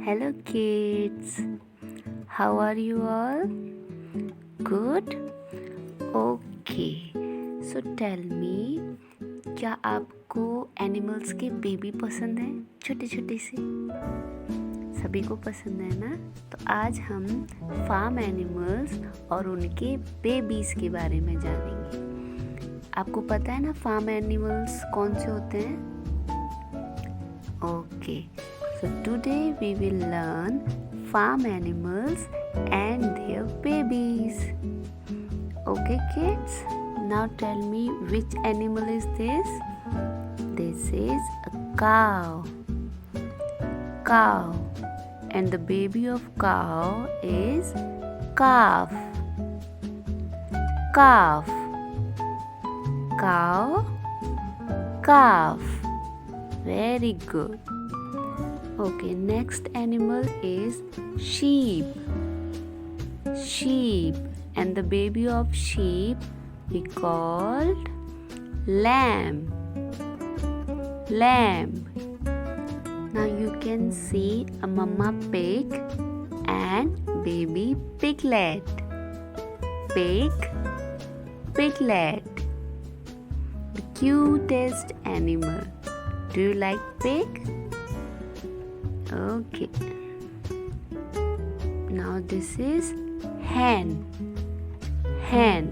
Hello kids, how are you all? Good? Okay, so tell me, क्या आपको animals के baby पसंद हैं? छोटे छोटे से सभी को पसंद है ना? तो आज हम फार्म एनिमल्स और उनके बेबीज के बारे में जानेंगे। आपको पता है ना फार्म एनिमल्स कौन से होते हैं? Okay, so today we will learn farm animals and their babies. Okay kids, now tell me which animal is this? This is a cow. Cow. And the baby of cow is calf. Calf. Cow. Calf. Very good. Okay, next animal is sheep. Sheep. And the baby of sheep we called lamb. Lamb. Now you can see a mama pig and baby piglet. Pig, piglet. The cutest animal. Do you like pig? Okay. Now this is hen. Hen.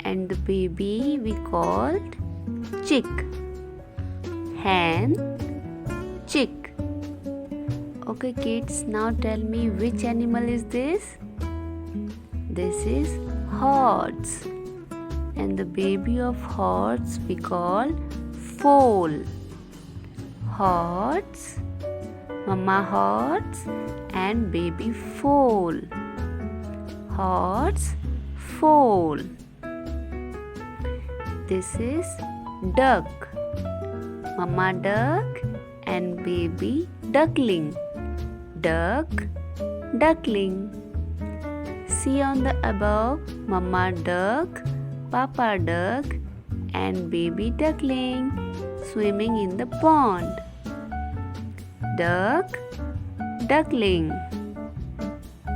And the baby we called chick. Hen, chick. Okay kids, now tell me which animal is this? This is horse. And the baby of horse we call foal. Horse, mama horse and baby foal. Horse, foal. This is duck. Mama duck and baby duckling. Duck, duckling. See on the above, mama duck, papa duck and baby duckling swimming in the pond. Duck, duckling.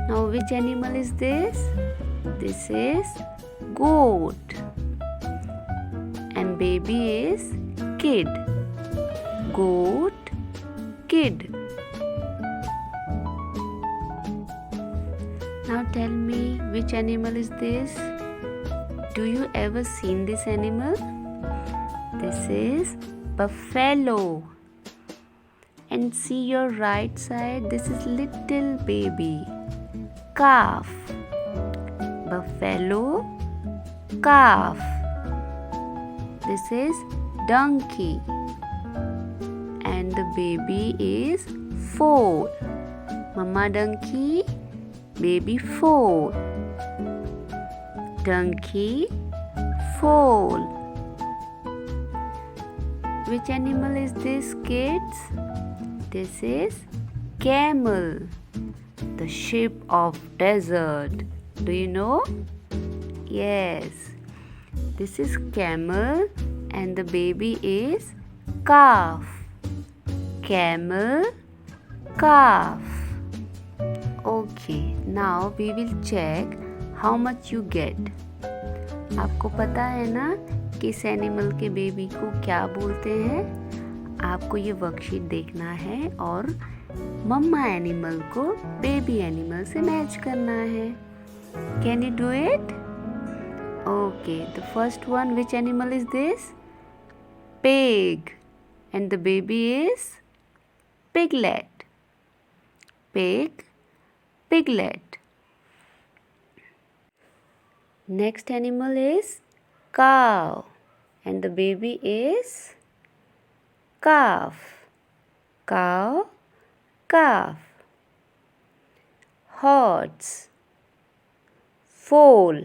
Now which animal is this? This is goat. And baby is kid. Goat, kid. Now tell me which animal is this? Do you ever seen this animal? This is buffalo. And see your right side, this is little baby calf. Buffalo, calf. This is donkey. And the baby is foal. Mama donkey, baby foal. Donkey, foal. Which animal is this, kids? This is camel, the sheep of desert. Do you know? Yes. This is camel and the baby is calf. Camel, calf. Okay, now we will check how much you get. आपको पता है ना कि इस animal के baby को क्या बोलते हैं? आपको ये वर्कशीट देखना है और मम्मा एनिमल को बेबी एनिमल से मैच करना है. Can you do it? Okay, the first one, which animal is this? Pig. And the baby is piglet. Pig, piglet. Next animal is cow. And the baby is calf. Cow, calf. Horse, foal.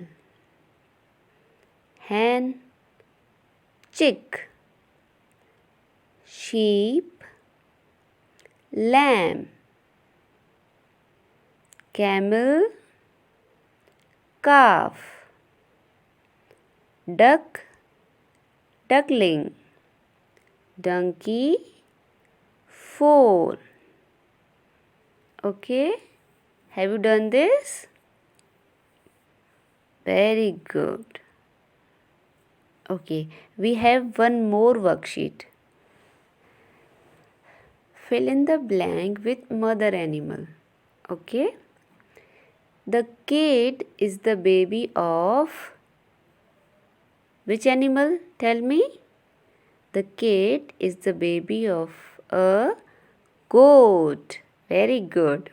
Hen, chick. Sheep, lamb. Camel, calf. Duck, duckling. Donkey, foal. Okay, have you done this? Very good. Okay, we have one more worksheet. Fill in the blank with mother animal. Okay, the kid is the baby of which animal? Tell me. The kid is the baby of a goat. Very good.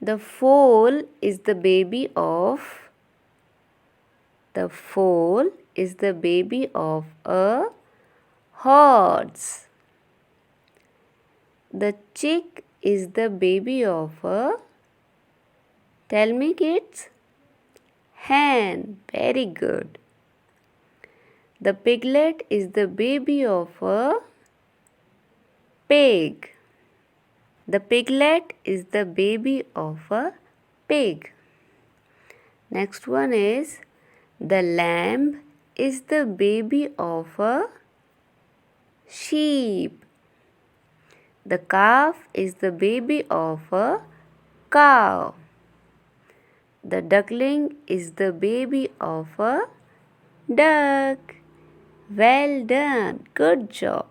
The foal is the baby of a horse. The chick is the baby of a, tell me kids, hen. Very good. The piglet is the baby of a pig. The piglet is the baby of a pig. Next one is the lamb is the baby of a sheep. The calf is the baby of a cow. The duckling is the baby of a duck. Well done. Good job.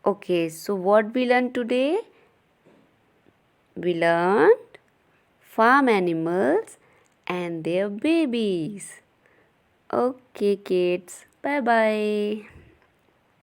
Okay, so what we learned today? We learned farm animals and their babies. Okay, kids. Bye bye.